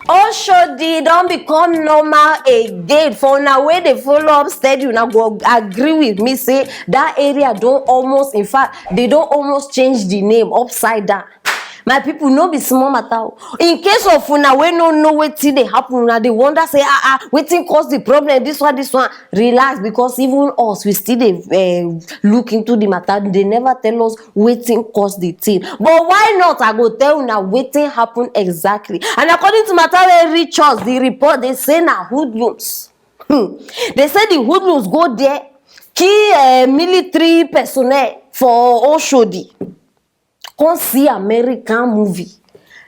Oshodi don't become normal again. For now, where they follow up steady, you now go agree with me. Say that area don't almost, in fact, they don't almost change the name upside down. My people no be small matter. In case of una we no know wetin dey happen, una dey wonder say wetin cause the problem. This one. Relax, because even us we still dey look into the matter. They never tell us wetin cause the thing. But why not? I go tell una wetin happen exactly. And according to matter wey reach us, the report they say na hoodlums. They say the hoodlums go there kill military personnel for Oshodi. Come see American movie.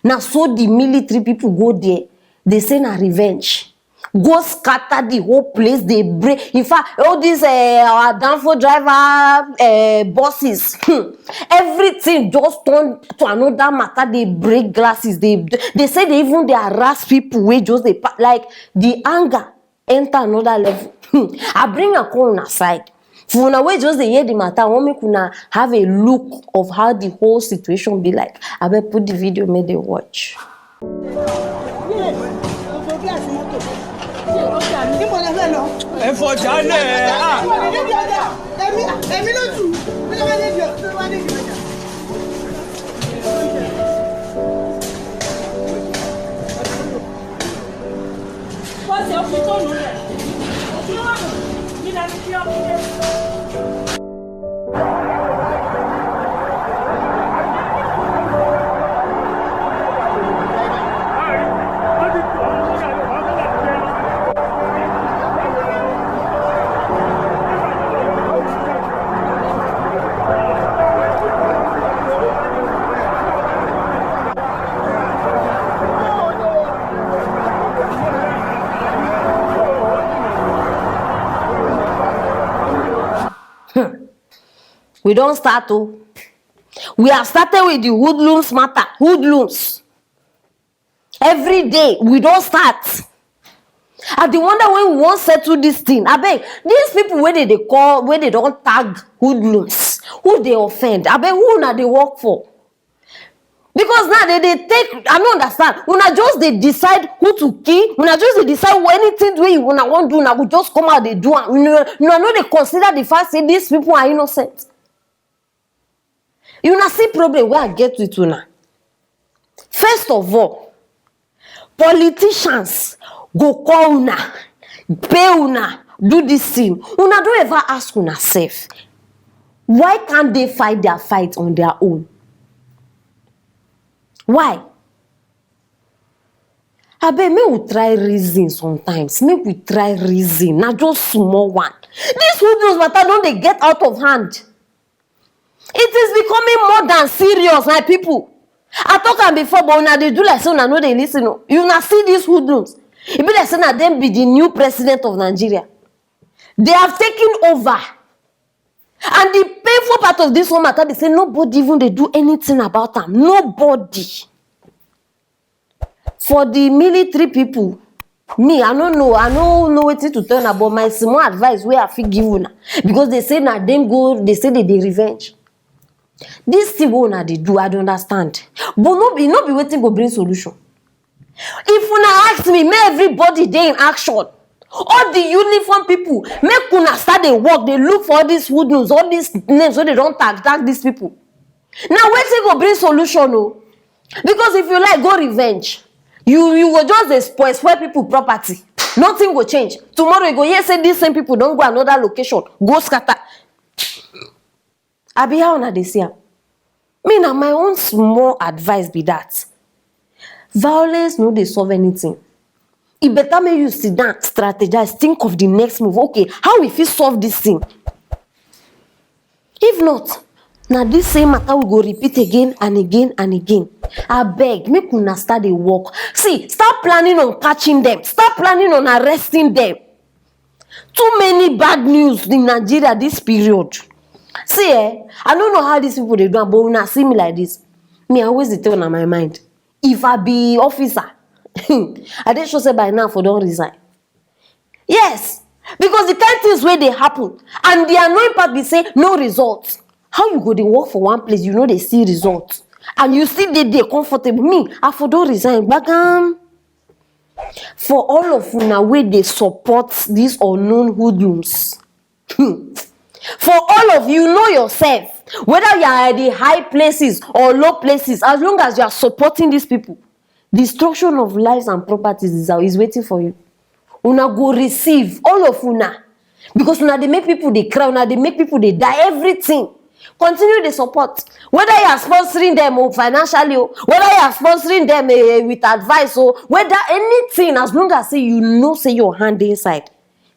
Now so the military people go there, they say na revenge. Go scatter the whole place, they break. In fact, all these our downfall driver bosses, everything just turn to another matter. They break glasses. They say they even they harass people. We just they like the anger enter another level. I bring a call on aside. For now, we just hear the matter. I want me to have a look of how the whole situation be like. I will put the video, make they watch. We don't start to. We have started with the hoodlums matter. Hoodlums. Every day we don't start. I dey wonder when we won't settle this thing. I beg these people where they call, where they don't tag hoodlums, who they offend. I beg who na they work for? Because now they take, I don't understand. Una just they decide who to kill. Una just they decide anything way you wanna want to do. Now we just come out they do. You know they consider the fact that these people are innocent. You na see problem where I get with una. First of all, politicians go call una, pay una, do this thing. Una don't ever ask una self, why can't they fight their fight on their own? Why? I bet make we try reason sometimes. Make we try reason. Not just small one. This hoodlums matter don't they get out of hand. It is becoming more than serious, my people. I talk am before, but una they do like say una no dey listen. You na see these hoodlums. It be like say na them be the new president of Nigeria. They have taken over. And the painful part of this whole matter, they say nobody even they do anything about them. Nobody. For the military people, me, I don't know what to tell about my small advice where I feel give una. Because they say na them go, they say they revenge. This thing what they do, I don't understand. But no be waiting to bring solution. If una ask me, may everybody dey in action. All the uniform people, make una start dey work, they look for all these hoodlums, all these names so they don't tag these people. Now waiting go bring solution, no? Because if you like go revenge, you will just spoil people property. Nothing will change. Tomorrow you go here say these same people don't go another location, go scatter. I be how una dey see am. Me na my own small advice be that. Violence no dey solve anything. It better make you sit down, strategize, think of the next move. Okay, how we fit solve this thing? If not, now this same matter will go repeat again and again and again. I beg, make una start the work. See, start planning on catching them. Start planning on arresting them. Too many bad news in Nigeria this period. See, I don't know how these people they do, but when I see me like this, me I always tell on my mind. If I be officer, I didn't sure say by now for don't resign. Yes, because the kind things where they happen and the annoying part be say no results. How you go to work for one place, you know they see results, and you still they comfortable. Me, I for don't resign. Bagam. For all of una wey dey support these unknown hoodlums, for all of you, know yourself, whether you are at the high places or low places, as long as you are supporting these people, destruction of lives and properties is waiting for you. Una go receive, all of una, because una dey make people dey cry, una dey make people dey die, everything. Continue the support, whether you are sponsoring them financially, whether you are sponsoring them with advice, or whether anything, as long as say you know say your hand inside,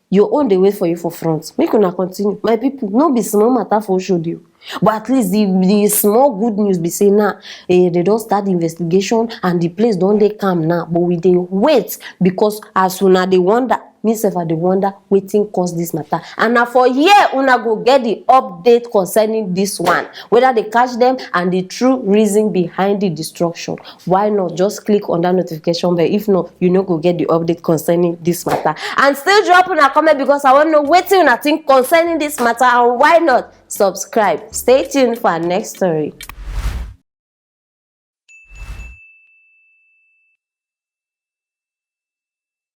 your own dey wait for you for front. Make una continue, my people. No be small matter for Oshodi, but at least the small good news be say now they don start the investigation and the place don dey calm now, but we dey wait, because as una dey wonder, me sef I dey wonder wetin cause this matter, and na for here una go get the update concerning this one, whether they catch them and the true reason behind the destruction. Why not just click on that notification bell? If not, you no go get the update concerning this matter. And still drop una comment, because I want to know wetin una think concerning this matter, and why not subscribe. Stay tuned for our next story.